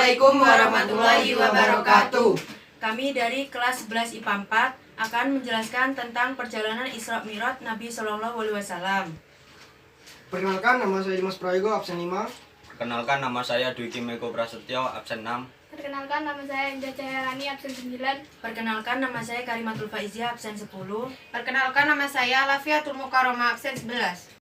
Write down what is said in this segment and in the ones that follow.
Assalamualaikum warahmatullahi wabarakatuh. Kami dari kelas 11 IPA 4 akan menjelaskan tentang perjalanan Isra Mi'raj Nabi Shallallahu Alaihi Wasallam. Perkenalkan, nama saya Dimas Prayogo, absen 5. Perkenalkan, nama saya Dwiki Meko Prasetyo, absen 6. Perkenalkan, nama saya Indah Cahyarani, absen 9. Perkenalkan, nama saya Karimatul Faizia, absen 10. Perkenalkan, nama saya Lafiatul Mukarramah, absen 11.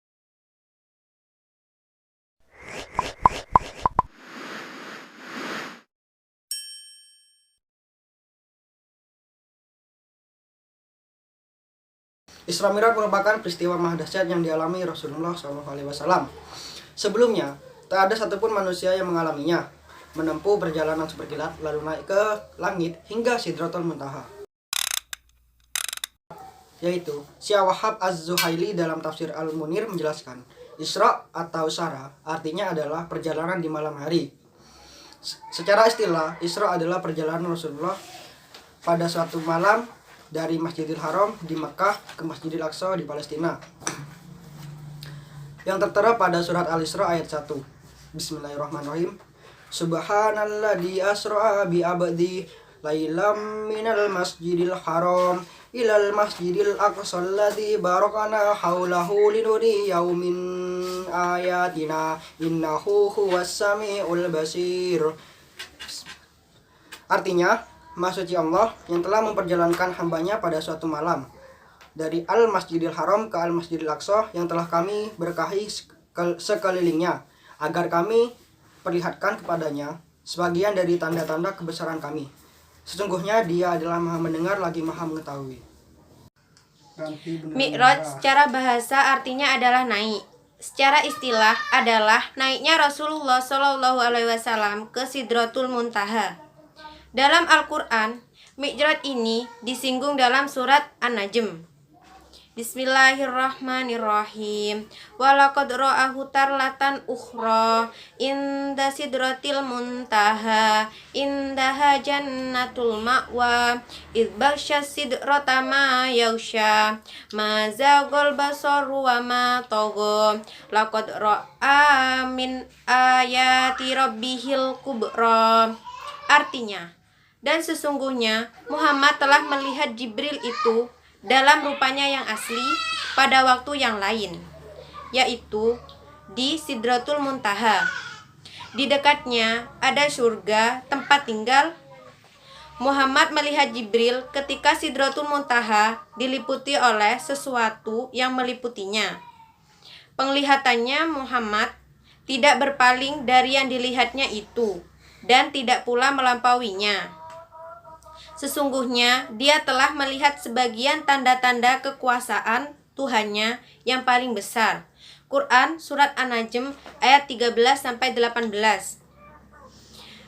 Isra Mi'raj merupakan peristiwa mahdasyat yang dialami Rasulullah SAW. Sebelumnya, tak ada satupun manusia yang mengalaminya, menempuh perjalanan seperkilat lalu naik ke langit hingga Sidratul Muntaha. Yaitu, Syekh Wahab Az-Zuhaili dalam tafsir Al-Munir menjelaskan, Isra atau Sara artinya adalah perjalanan di malam hari. Secara istilah, Isra adalah perjalanan Rasulullah pada suatu malam dari Masjidil Haram di Mekah ke Masjidil Aqsa di Palestina, yang tertera pada surat Al-Isra ayat 1. Bismillahirrahmanirrahim. Subhanalladzi asra bi abdi lailam minal masjidil haram ilal masjidil aqsa alladzi barakana haulahu linuriyahu min ayatina innahu huwas samiul basir. Artinya, Maha Suci Allah yang telah memperjalankan hambanya pada suatu malam dari Al-Masjidil Haram ke Al-Masjidil Aqsa yang telah kami berkahi sekelilingnya, agar kami perlihatkan kepadanya sebagian dari tanda-tanda kebesaran kami. Sesungguhnya Dia adalah Maha mendengar lagi Maha mengetahui. Mi'raj secara bahasa artinya adalah naik. Secara istilah adalah naiknya Rasulullah Shallallahu Alaihi Wasallam ke Sidratul Muntaha. Dalam Al-Quran, Mi'raj ini disinggung dalam surat An-Najm. Bismillahirrahmanirrahim. Walaqad ra'ahu tarlatan ukhra inda sidratil muntaha indaha jannatul ma'wa idh baghsya sidrata ma yaghsha ma zaghal basaru wa ma tagha laqad ra'a min ayati rabbihil kubra. Artinya, dan sesungguhnya Muhammad telah melihat Jibril itu dalam rupanya yang asli pada waktu yang lain, yaitu di Sidratul Muntaha. Di dekatnya ada surga tempat tinggal. Muhammad melihat Jibril ketika Sidratul Muntaha diliputi oleh sesuatu yang meliputinya. Penglihatannya Muhammad tidak berpaling dari yang dilihatnya itu dan tidak pula melampauinya. Sesungguhnya dia telah melihat sebagian tanda-tanda kekuasaan Tuhannya yang paling besar. Quran Surat An-Najm ayat 13-18.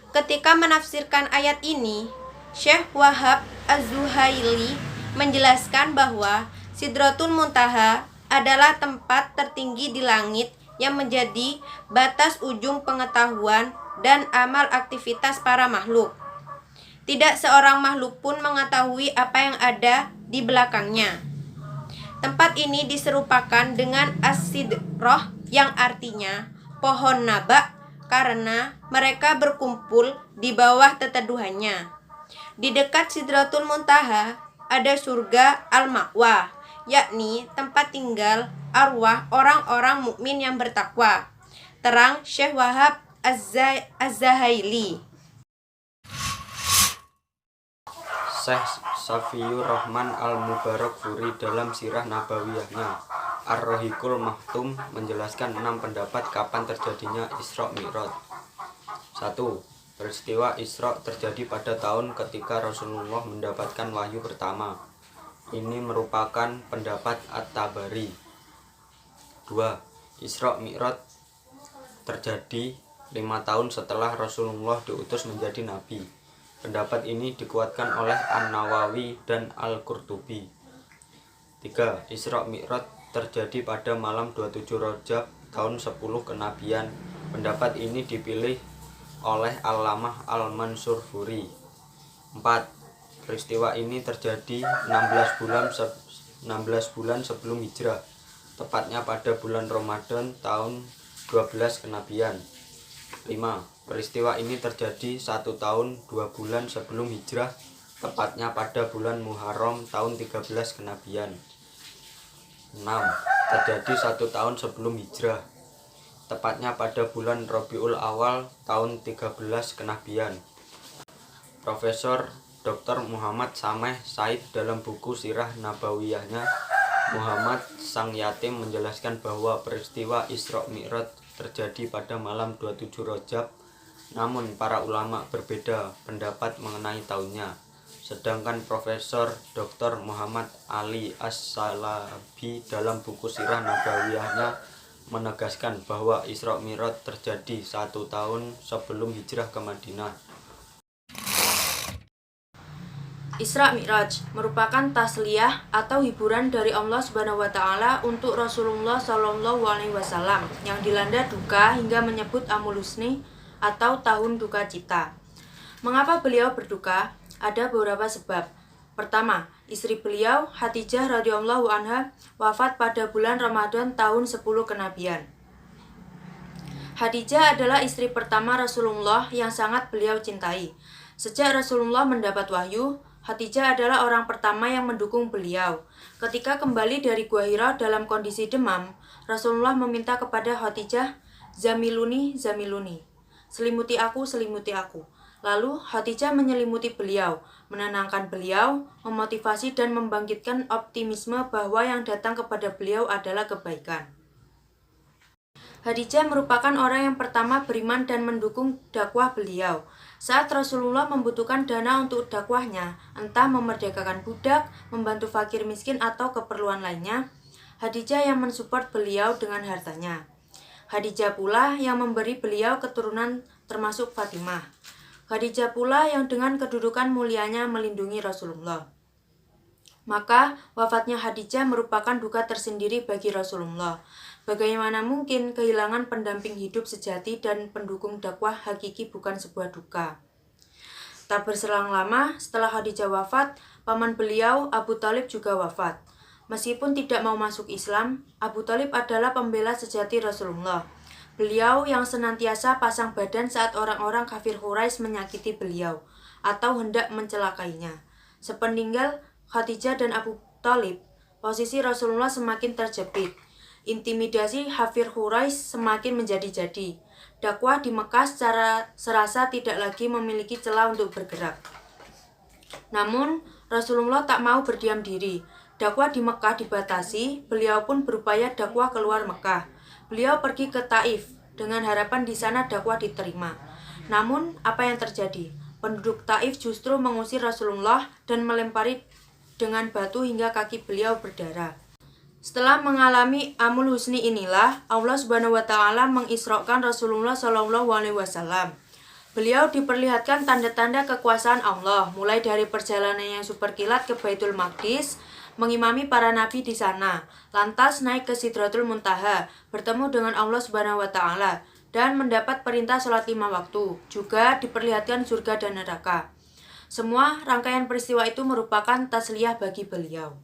Ketika menafsirkan ayat ini, Syekh Wahab Az-Zuhaili menjelaskan bahwa Sidratul Muntaha adalah tempat tertinggi di langit yang menjadi batas ujung pengetahuan dan amal aktivitas para makhluk. Tidak seorang makhluk pun mengetahui apa yang ada di belakangnya. Tempat ini diserupakan dengan As-Sidrah yang artinya pohon naba karena mereka berkumpul di bawah teteduhannya. Di dekat Sidratul Muntaha ada surga Al-Ma'wa, yakni tempat tinggal arwah orang-orang mukmin yang bertakwa. Terang Syekh Wahab Az-Zuhaili. Syekh Safiyur Rahman Al-Mubarakfuri dalam sirah nabawiyahnya Ar-Rohiqul Mahtum menjelaskan 6 pendapat kapan terjadinya Isra Mi'raj. 1. Peristiwa Isra terjadi pada tahun ketika Rasulullah mendapatkan wahyu pertama. Ini merupakan pendapat At-Tabari. 2. Isra Mi'raj terjadi 5 tahun setelah Rasulullah diutus menjadi nabi. Pendapat ini dikuatkan oleh An-Nawawi dan Al-Qurtubi. 3. Isra Mi'raj terjadi pada malam 27 Rajab tahun 10 kenabian. Pendapat ini dipilih oleh Al-Lamah Al-Mansur Furi. 4. Peristiwa ini terjadi 16 bulan sebelum hijrah, tepatnya pada bulan Ramadan tahun 12 kenabian. Peristiwa ini terjadi 1 tahun 2 bulan sebelum hijrah, tepatnya pada bulan Muharram tahun 13 kenabian. 6. Terjadi 1 tahun sebelum hijrah, tepatnya pada bulan Rabiul Awal tahun 13 kenabian. Profesor Dr. Muhammad Sameh Said dalam buku Sirah Nabawiyahnya Muhammad Sang Yatim menjelaskan bahwa peristiwa Isra Mi'raj terjadi pada malam 27 Rajab, namun para ulama berbeda pendapat mengenai tahunnya. Sedangkan Profesor Dr. Muhammad Ali As-Salabi dalam buku Sirah Nabawiyahnya menegaskan bahwa Isra Mi'raj terjadi 1 tahun sebelum hijrah ke Madinah. Isra Mi'raj merupakan tasliyah atau hiburan dari Allah Subhanahu wa taala untuk Rasulullah Shallallahu alaihi wasallam yang dilanda duka hingga menyebut Amul Husni atau tahun duka cita. Mengapa beliau berduka? Ada beberapa sebab. Pertama, istri beliau Khadijah radhiyallahu anha wafat pada bulan Ramadan tahun 10 kenabian. Khadijah adalah istri pertama Rasulullah yang sangat beliau cintai. Sejak Rasulullah mendapat wahyu, Khadijah adalah orang pertama yang mendukung beliau. Ketika kembali dari Gua Hira dalam kondisi demam, Rasulullah meminta kepada Khadijah, "Zamiluni, zamiluni." Selimuti aku, selimuti aku. Lalu Khadijah menyelimuti beliau, menenangkan beliau, memotivasi dan membangkitkan optimisme bahwa yang datang kepada beliau adalah kebaikan. Khadijah merupakan orang yang pertama beriman dan mendukung dakwah beliau. Saat Rasulullah membutuhkan dana untuk dakwahnya, entah memerdekakan budak, membantu fakir miskin atau keperluan lainnya, Khadijah yang mensupport beliau dengan hartanya. Khadijah pula yang memberi beliau keturunan termasuk Fatimah. Khadijah pula yang dengan kedudukan mulianya melindungi Rasulullah. Maka wafatnya Khadijah merupakan duka tersendiri bagi Rasulullah. Bagaimana mungkin kehilangan pendamping hidup sejati dan pendukung dakwah hakiki bukan sebuah duka? Tak berselang lama setelah Khadijah wafat, paman beliau Abu Thalib juga wafat. Meskipun tidak mau masuk Islam, Abu Thalib adalah pembela sejati Rasulullah. Beliau yang senantiasa pasang badan saat orang-orang kafir Quraisy menyakiti beliau atau hendak mencelakainya. Sepeninggal Khadijah dan Abu Thalib, posisi Rasulullah semakin terjepit. Intimidasi kafir Quraisy semakin menjadi-jadi. Dakwah di Mekah secara serasa tidak lagi memiliki celah untuk bergerak. Namun, Rasulullah tak mau berdiam diri. Dakwah di Mekah dibatasi, beliau pun berupaya dakwah keluar Mekah. Beliau pergi ke Taif dengan harapan di sana dakwah diterima. Namun, apa yang terjadi? Penduduk Taif justru mengusir Rasulullah dan melempari dengan batu hingga kaki beliau berdarah. Setelah mengalami Amul Husni inilah Allah Subhanahu wa taala mengisrokan Rasulullah Shallallahu alaihi wasallam. Beliau diperlihatkan tanda-tanda kekuasaan Allah, mulai dari perjalanan yang super kilat ke Baitul Maqdis, mengimami para nabi di sana, lantas naik ke Sidratul Muntaha, bertemu dengan Allah Subhanahu wa taala dan mendapat perintah sholat 5 waktu. Juga diperlihatkan surga dan neraka. Semua rangkaian peristiwa itu merupakan tasliyah bagi beliau.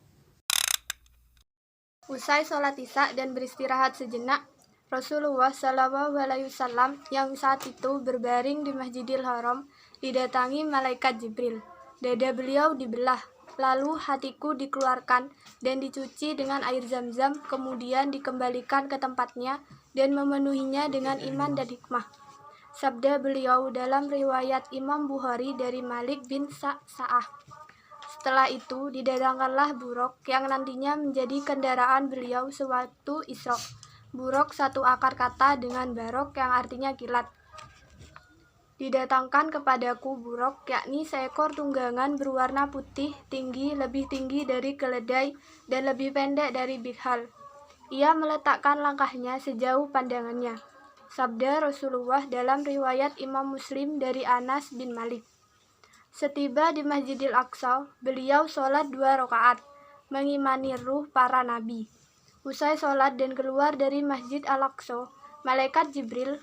Usai sholat isya dan beristirahat sejenak, Rasulullah Shallallahu alaihi wasallam yang saat itu berbaring di Masjidil Haram didatangi malaikat Jibril. Dada beliau dibelah, lalu hatiku dikeluarkan dan dicuci dengan air Zam-Zam, kemudian dikembalikan ke tempatnya dan memenuhinya dengan iman dan hikmah. Sabda beliau dalam riwayat Imam Bukhari dari Malik bin Sa'ah. Setelah itu didatangkanlah buruk yang nantinya menjadi kendaraan beliau sewaktu Isra. Buruk satu akar kata dengan barok yang artinya kilat. Didatangkan kepadaku buruk, yakni seekor tunggangan berwarna putih, lebih tinggi dari keledai dan lebih pendek dari bithal. Ia meletakkan langkahnya sejauh pandangannya. Sabda Rasulullah dalam riwayat Imam Muslim dari Anas bin Malik. Setiba di Masjidil Aqsa, beliau sholat 2 rakaat, mengimani ruh para nabi. Usai sholat dan keluar dari Masjid Al-Aqsa, malaikat Jibril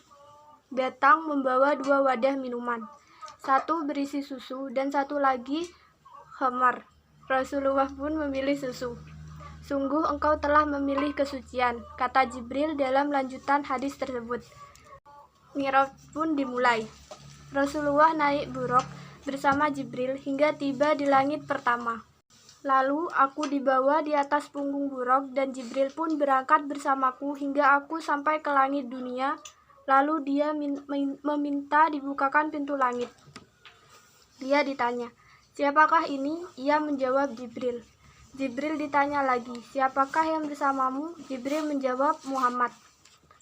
datang membawa 2 wadah minuman. Satu berisi susu dan satu lagi khamar. Rasulullah pun memilih susu. Sungguh engkau telah memilih kesucian, kata Jibril dalam lanjutan hadis tersebut. Mi'raj pun dimulai. Rasulullah naik buraq bersama Jibril hingga tiba di langit pertama. Lalu aku dibawa di atas punggung buraq dan Jibril pun berangkat bersamaku hingga aku sampai ke langit dunia. Lalu dia meminta dibukakan pintu langit. Dia ditanya, "Siapakah ini?" Ia menjawab, "Jibril." Jibril ditanya lagi, "Siapakah yang bersamamu?" Jibril menjawab, "Muhammad."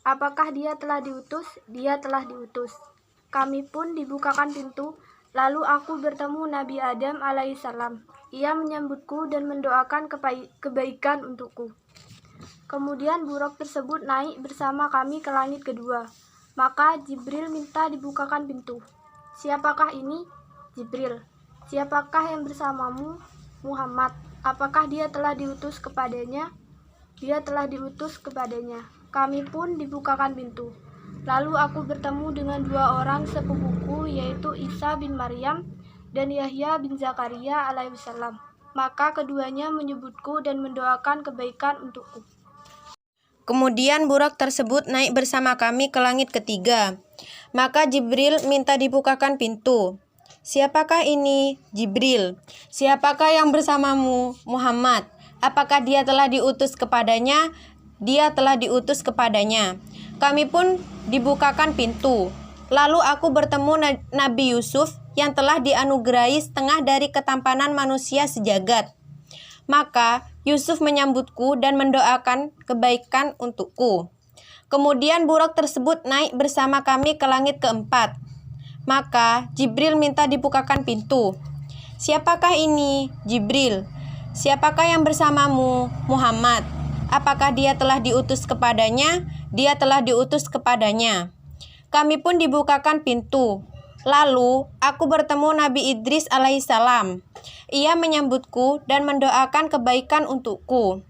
"Apakah dia telah diutus?" Dia telah diutus. Kami pun dibukakan pintu. Lalu aku bertemu Nabi Adam alaihissalam. Ia menyambutku dan mendoakan kebaikan untukku. Kemudian buraq tersebut naik bersama kami ke langit kedua. Maka Jibril minta dibukakan pintu. "Siapakah ini?" Jibril. "Siapakah yang bersamamu?" Muhammad. "Apakah dia telah diutus kepadanya?" Dia telah diutus kepadanya. Kami pun dibukakan pintu. Lalu aku bertemu dengan 2 orang sepupuku, yaitu Isa bin Maryam dan Yahya bin Zakaria alaihissalam. Maka keduanya menyebutku dan mendoakan kebaikan untukku. Kemudian buraq tersebut naik bersama kami ke langit ketiga. Maka Jibril minta dibukakan pintu. "Siapakah ini?" Jibril. "Siapakah yang bersamamu?" Muhammad. "Apakah dia telah diutus kepadanya?" Dia telah diutus kepadanya. Kami pun dibukakan pintu. Lalu aku bertemu Nabi Yusuf yang telah dianugerahi setengah dari ketampanan manusia sejagat. Maka Yusuf menyambutku dan mendoakan kebaikan untukku. Kemudian buraq tersebut naik bersama kami ke langit keempat. Maka Jibril minta dibukakan pintu. "Siapakah ini?" Jibril. "Siapakah yang bersamamu?" Muhammad. "Apakah dia telah diutus kepadanya?" Dia telah diutus kepadanya. Kami pun dibukakan pintu. Lalu aku bertemu Nabi Idris alaihissalam. Ia menyambutku dan mendoakan kebaikan untukku.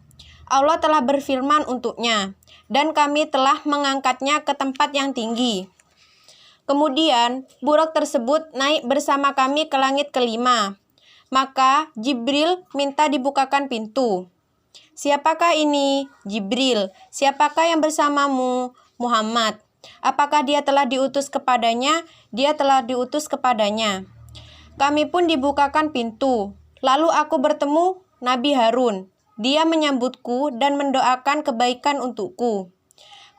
Allah telah berfirman untuknya, dan kami telah mengangkatnya ke tempat yang tinggi. Kemudian buraq tersebut naik bersama kami ke langit kelima. Maka Jibril minta dibukakan pintu. "Siapakah ini?" Jibril. "Siapakah yang bersamamu?" Muhammad. "Apakah dia telah diutus kepadanya?" Dia telah diutus kepadanya. Kami pun dibukakan pintu. Lalu aku bertemu Nabi Harun. Dia menyambutku dan mendoakan kebaikan untukku.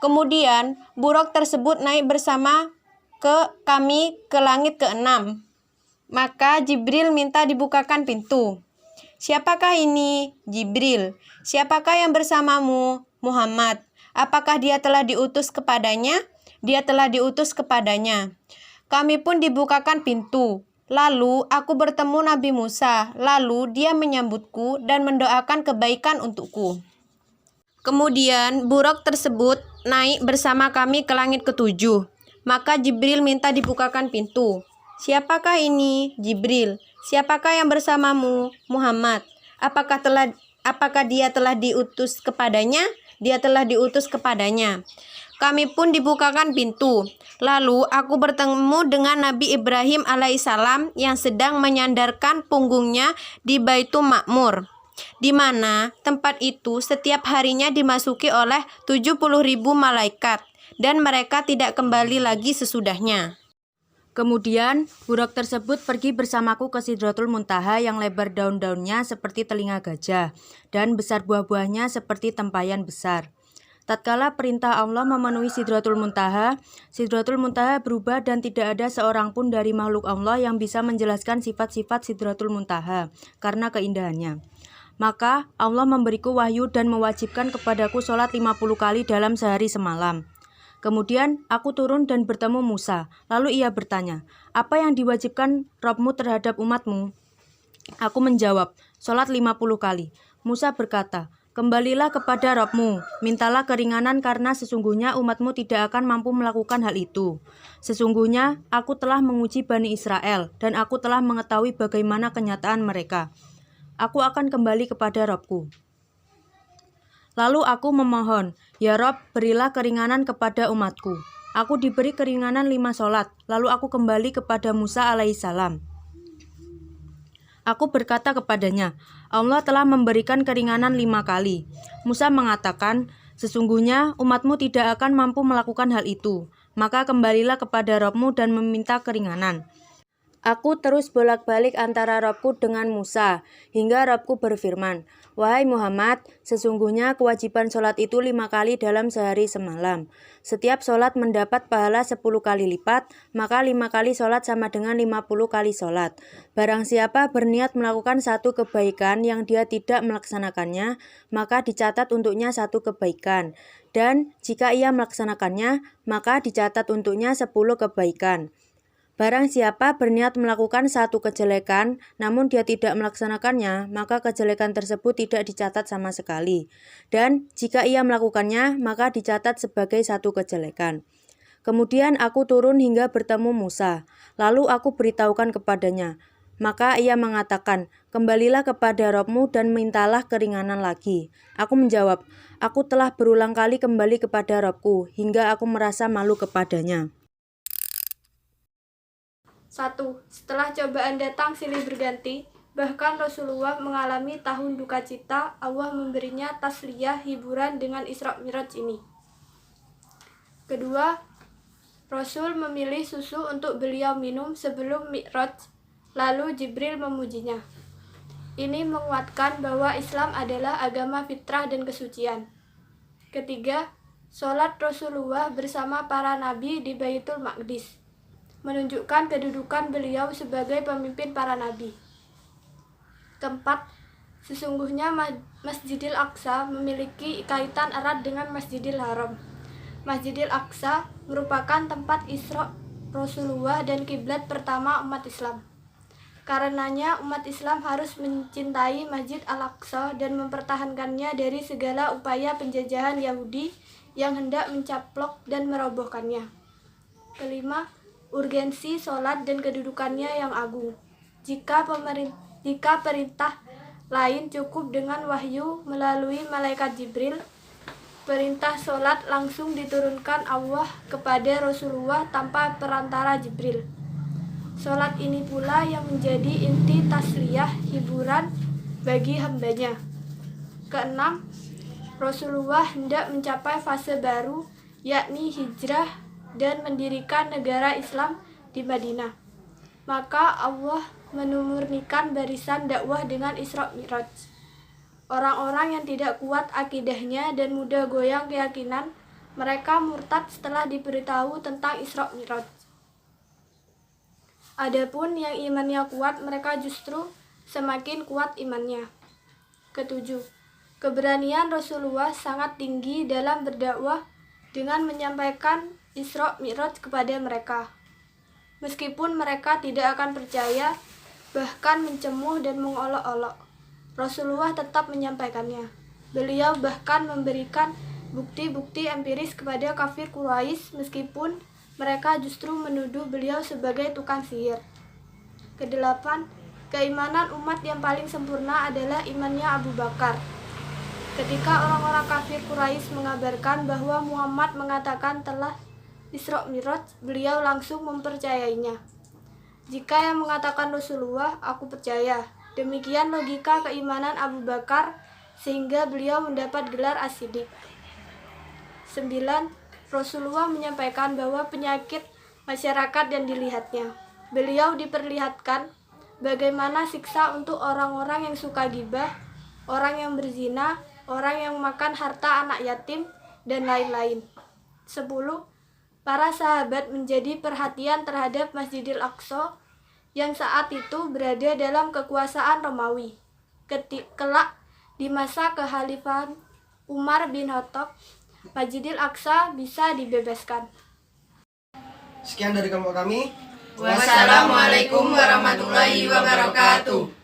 Kemudian buraq tersebut naik bersama kami ke langit keenam. Maka Jibril minta dibukakan pintu. "Siapakah ini?" Jibril. "Siapakah yang bersamamu?" Muhammad. "Apakah dia telah diutus kepadanya?" Dia telah diutus kepadanya. Kami pun dibukakan pintu. Lalu aku bertemu Nabi Musa. Lalu dia menyambutku dan mendoakan kebaikan untukku. Kemudian buraq tersebut naik bersama kami ke langit ketujuh. Maka Jibril minta dibukakan pintu. "Siapakah ini?" Jibril. "Siapakah yang bersamamu?" Muhammad. Apakah dia telah diutus kepadanya?" Dia telah diutus kepadanya. Kami pun dibukakan pintu. Lalu aku bertemu dengan Nabi Ibrahim alaihissalam yang sedang menyandarkan punggungnya di Baitul Ma'mur, di mana tempat itu setiap harinya dimasuki oleh 70.000 malaikat, dan mereka tidak kembali lagi sesudahnya. Kemudian buraq tersebut pergi bersamaku ke Sidratul Muntaha yang lebar daun-daunnya seperti telinga gajah dan besar buah-buahnya seperti tempayan besar. Tatkala perintah Allah memenuhi Sidratul Muntaha berubah dan tidak ada seorang pun dari makhluk Allah yang bisa menjelaskan sifat-sifat Sidratul Muntaha karena keindahannya. Maka Allah memberiku wahyu dan mewajibkan kepadaku sholat 50 kali dalam sehari semalam. Kemudian aku turun dan bertemu Musa. Lalu ia bertanya, "Apa yang diwajibkan Rabbmu terhadap umatmu?" Aku menjawab, "Sholat 50 kali." Musa berkata, "Kembalilah kepada Rabbmu, mintalah keringanan karena sesungguhnya umatmu tidak akan mampu melakukan hal itu. Sesungguhnya aku telah menguji Bani Israel dan aku telah mengetahui bagaimana kenyataan mereka. Aku akan kembali kepada Rabbku." Lalu aku memohon, "Ya Rabb, berilah keringanan kepada umatku." Aku diberi keringanan 5 sholat, lalu aku kembali kepada Musa alaihissalam. Aku berkata kepadanya, "Allah telah memberikan keringanan 5 kali. Musa mengatakan, "Sesungguhnya umatmu tidak akan mampu melakukan hal itu." maka kembalilah kepada Rabb-mu dan meminta keringanan. Aku terus bolak-balik antara Rabb-ku dengan Musa, hingga Rabb-ku berfirman, "Wahai Muhammad, sesungguhnya kewajiban sholat itu 5 kali dalam sehari semalam. Setiap sholat mendapat pahala 10 kali lipat, maka 5 kali sholat sama dengan 50 kali sholat. Barang siapa berniat melakukan satu kebaikan yang dia tidak melaksanakannya, maka dicatat untuknya satu kebaikan. Dan jika ia melaksanakannya, maka dicatat untuknya 10 kebaikan. Barang siapa berniat melakukan satu kejelekan, namun dia tidak melaksanakannya, maka kejelekan tersebut tidak dicatat sama sekali. Dan jika ia melakukannya, maka dicatat sebagai satu kejelekan." Kemudian aku turun hingga bertemu Musa, lalu aku beritahukan kepadanya. Maka ia mengatakan, "Kembalilah kepada Rabb-mu dan mintalah keringanan lagi." Aku menjawab, "Aku telah berulang kali kembali kepada Rabb-ku, hingga aku merasa malu kepadanya." 1. Setelah cobaan datang silih berganti, bahkan Rasulullah mengalami tahun duka cita, Allah memberinya tasliyah hiburan dengan Isra Mi'raj ini. Kedua, Rasul memilih susu untuk beliau minum sebelum Mi'raj, lalu Jibril memujinya. Ini menguatkan bahwa Islam adalah agama fitrah dan kesucian. Ketiga, sholat Rasulullah bersama para nabi di Baitul Maqdis menunjukkan kedudukan beliau sebagai pemimpin para nabi. Keempat, sesungguhnya Masjidil Aqsa memiliki kaitan erat dengan Masjidil Haram. Masjidil Aqsa merupakan tempat Isra Rasulullah dan kiblat pertama umat Islam. Karenanya umat Islam harus mencintai Masjid Al-Aqsa dan mempertahankannya dari segala upaya penjajahan Yahudi yang hendak mencaplok dan merobohkannya. Kelima, urgensi sholat dan kedudukannya yang agung. Jika perintah lain cukup dengan wahyu melalui malaikat Jibril, perintah sholat langsung diturunkan Allah kepada Rasulullah tanpa perantara Jibril. Sholat ini pula yang menjadi inti tasliyah hiburan bagi hambanya. Keenam, Rasulullah hendak mencapai fase baru, yakni hijrah dan mendirikan negara Islam di Madinah. Maka Allah menumurnikan barisan dakwah dengan Isra Mi'raj. Orang-orang yang tidak kuat akidahnya dan mudah goyang keyakinan, mereka murtad setelah diberitahu tentang Isra Mi'raj. Adapun yang imannya kuat, mereka justru semakin kuat imannya. Ketujuh, keberanian Rasulullah sangat tinggi dalam berdakwah dengan menyampaikan Isra Mi'raj kepada mereka. Meskipun mereka tidak akan percaya, bahkan mencemuh dan mengolok-olok, Rasulullah tetap menyampaikannya. Beliau bahkan memberikan bukti-bukti empiris kepada kafir Quraisy meskipun mereka justru menuduh beliau sebagai tukang sihir. Kedelapan, keimanan umat yang paling sempurna adalah imannya Abu Bakar. Ketika orang-orang kafir Quraisy mengabarkan bahwa Muhammad mengatakan telah Isra Mi'raj, beliau langsung mempercayainya. Jika yang mengatakan Rasulullah, aku percaya. Demikian logika keimanan Abu Bakar sehingga beliau mendapat gelar As-Siddiq. 9. Rasulullah menyampaikan bahwa penyakit masyarakat yang dilihatnya. Beliau diperlihatkan bagaimana siksa untuk orang-orang yang suka gibah, orang yang berzina, orang yang makan harta anak yatim, dan lain-lain. 10. Para sahabat menjadi perhatian terhadap Masjidil Aqsa yang saat itu berada dalam kekuasaan Romawi. Kelak di masa kekhalifahan Umar bin Khattab, Masjidil Aqsa bisa dibebaskan. Sekian dari kelompok kami. Wassalamualaikum warahmatullahi wabarakatuh.